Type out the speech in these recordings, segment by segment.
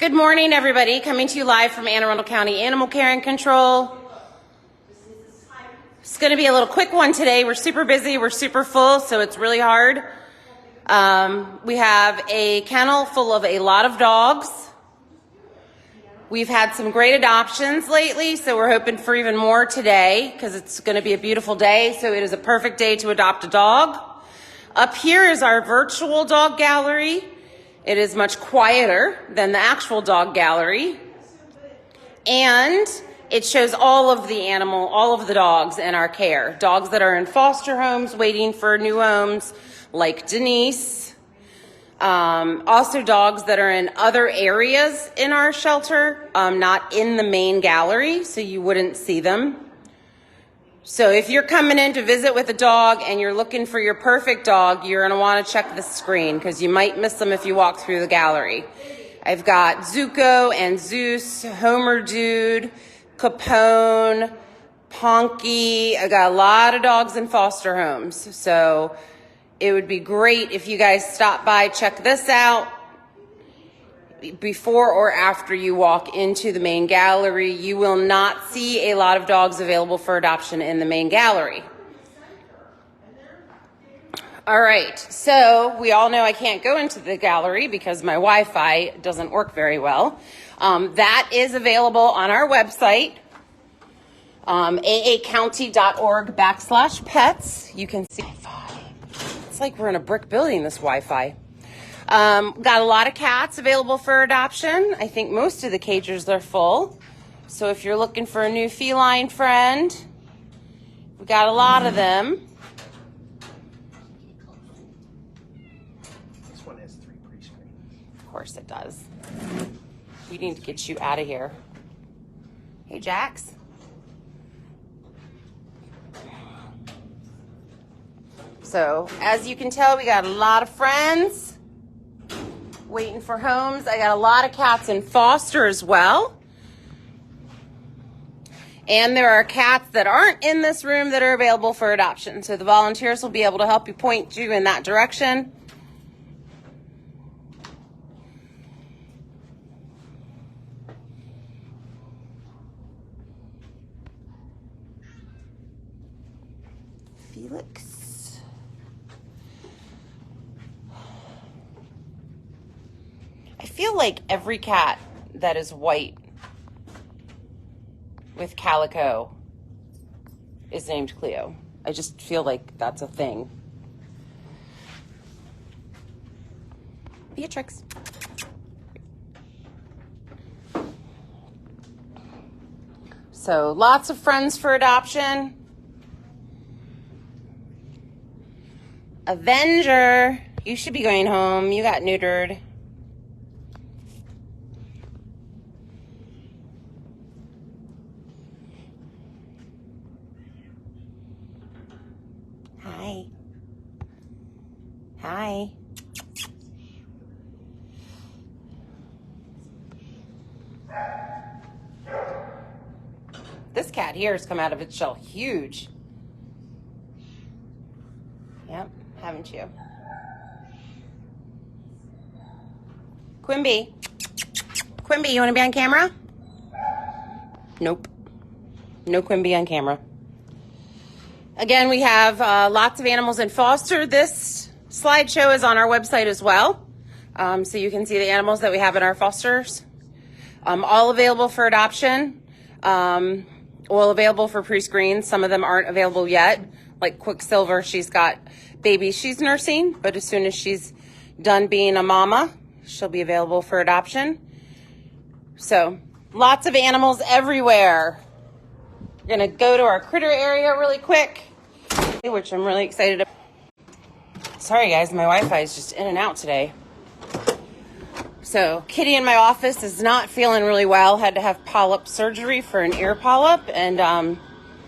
Good morning, everybody. Coming to you live from Arundel County Animal Care and Control. It's going to be a little quick one today. We're super busy. We're super full, so it's really hard. We have a kennel full of a lot of dogs. We've had some great adoptions lately, so we're hoping for even more today because it's going to be a beautiful day, so it is a perfect day to adopt a dog. Up here is our virtual dog gallery. It is much quieter than the actual dog gallery, and it shows all of the dogs in our care. Dogs that are in foster homes waiting for new homes, like Denise. Also dogs that are in other areas in our shelter, not in the main gallery, so you wouldn't see them. So if you're coming in to visit with a dog and you're looking for your perfect dog, you're going to want to check the screen because you might miss them if you walk through the gallery. I've got Zuko and Zeus, Homer Dude, Capone, Ponky. I got a lot of dogs in foster homes. So it would be great if you guys stop by, check this out before or after you walk into the main gallery. You will not see a lot of dogs available for adoption in the main gallery. All right, so we all know I can't go into the gallery because my Wi-Fi doesn't work very well. That is available on our website, aacounty.org/pets. You can see Wi-Fi. It's like we're in a brick building, this Wi-Fi. Got a lot of cats available for adoption. I think most of the cages are full. So if you're looking for a new feline friend, we got a lot of them. This one has 3 pre-screens. Of course it does. We need to get you out of here. Hey, Jax. So as you can tell, we got a lot of friends waiting for homes. I got a lot of cats in foster as well. And there are cats that aren't in this room that are available for adoption. So the volunteers will be able to help you, point you in that direction. Felix. I feel like every cat that is white with calico is named Cleo. I just feel like that's a thing. Beatrix. So lots of friends for adoption. Avenger, you should be going home. You got neutered. Hi. Hi. This cat here has come out of its shell huge. Yep, haven't you? Quimby. Quimby, you want to be on camera? Nope. No Quimby on camera. Again, we have lots of animals in foster. This slideshow is on our website as well. So you can see the animals that we have in our fosters. All available for adoption. All available for pre-screens. Some of them aren't available yet. Like Quicksilver, she's got babies she's nursing, but as soon as she's done being a mama, she'll be available for adoption. So lots of animals everywhere. We're gonna go to our critter area really quick, which I'm really excited about. Sorry guys, my Wi-Fi is just in and out today. So Kitty in my office is not feeling really well, had to have polyp surgery for an ear polyp, and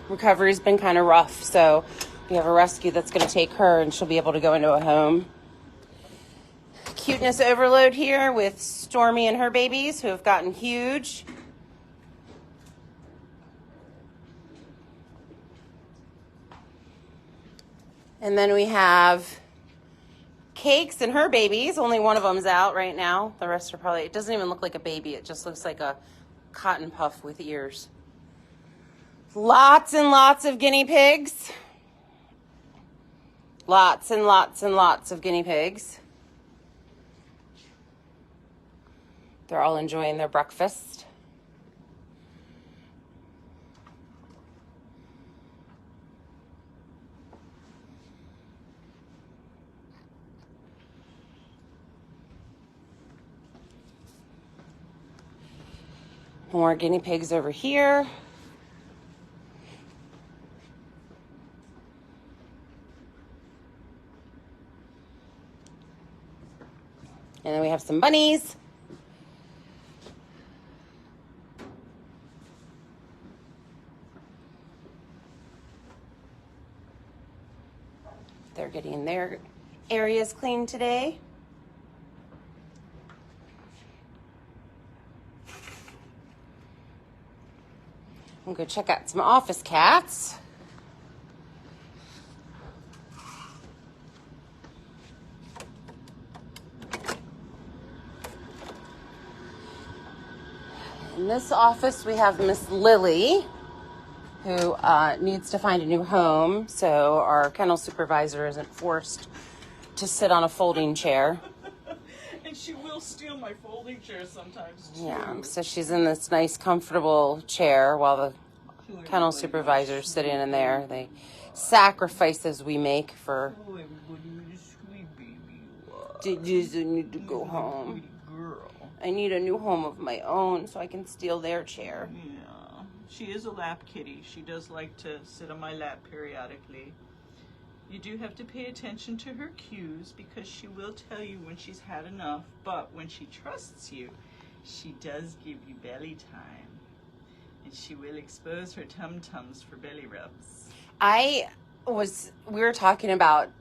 recovery's been kind of rough. So we have a rescue that's gonna take her and she'll be able to go into a home. Cuteness overload here with Stormy and her babies who have gotten huge. And then we have Cakes and her babies. Only one of them's out right now. The rest are probably, it doesn't even look like a baby. It just looks like a cotton puff with ears. Lots and lots of guinea pigs. Lots and lots and lots of guinea pigs. They're all enjoying their breakfast. More guinea pigs over here. And then we have some bunnies. They're getting their areas cleaned today. I'm going to check out some office cats. In this office, we have Miss Lily, who needs to find a new home, so our kennel supervisor isn't forced to sit on a folding chair. And she will steal my folding chair sometimes, too. Yeah, so she's in this nice, comfortable chair while the kennel supervisor's sitting in there. The sacrifices we make for... Oh, everybody, what a sweet baby you are. I need to go home. Sweet girl. I need a new home of my own so I can steal their chair. Yeah. She is a lap kitty. She does like to sit on my lap periodically. You do have to pay attention to her cues because she will tell you when she's had enough, but when she trusts you, she does give you belly time. And she will expose her tum-tums for belly rubs. We were talking about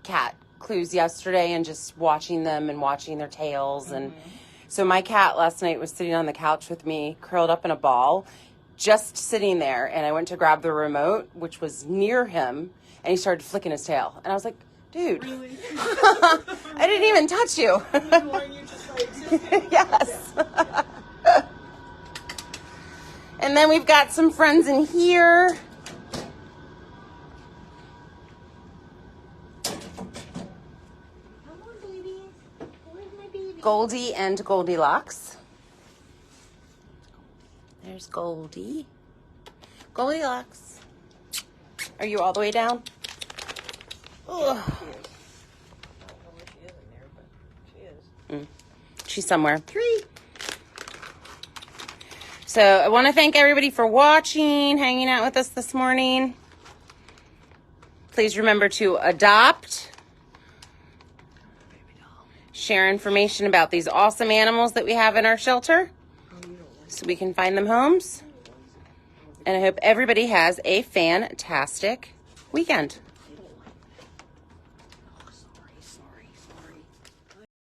cat clues yesterday and just watching them and watching their tails. And so my cat last night was sitting on the couch with me, curled up in a ball, just sitting there. And I went to grab the remote, which was near him, and he started flicking his tail. And I was like, dude, Really? I didn't even touch you. Ignoring you just by existing? Yes. And then we've got some friends in here. Come on, baby. Where's my baby? Goldie and Goldilocks. There's Goldie. Goldilocks. Are you all the way down? Ugh. I don't know where she is in there, but she is. She's somewhere. 3. So I want to thank everybody for watching, hanging out with us this morning. Please remember to adopt. Share information about these awesome animals that we have in our shelter so we can find them homes. And I hope everybody has a fantastic weekend.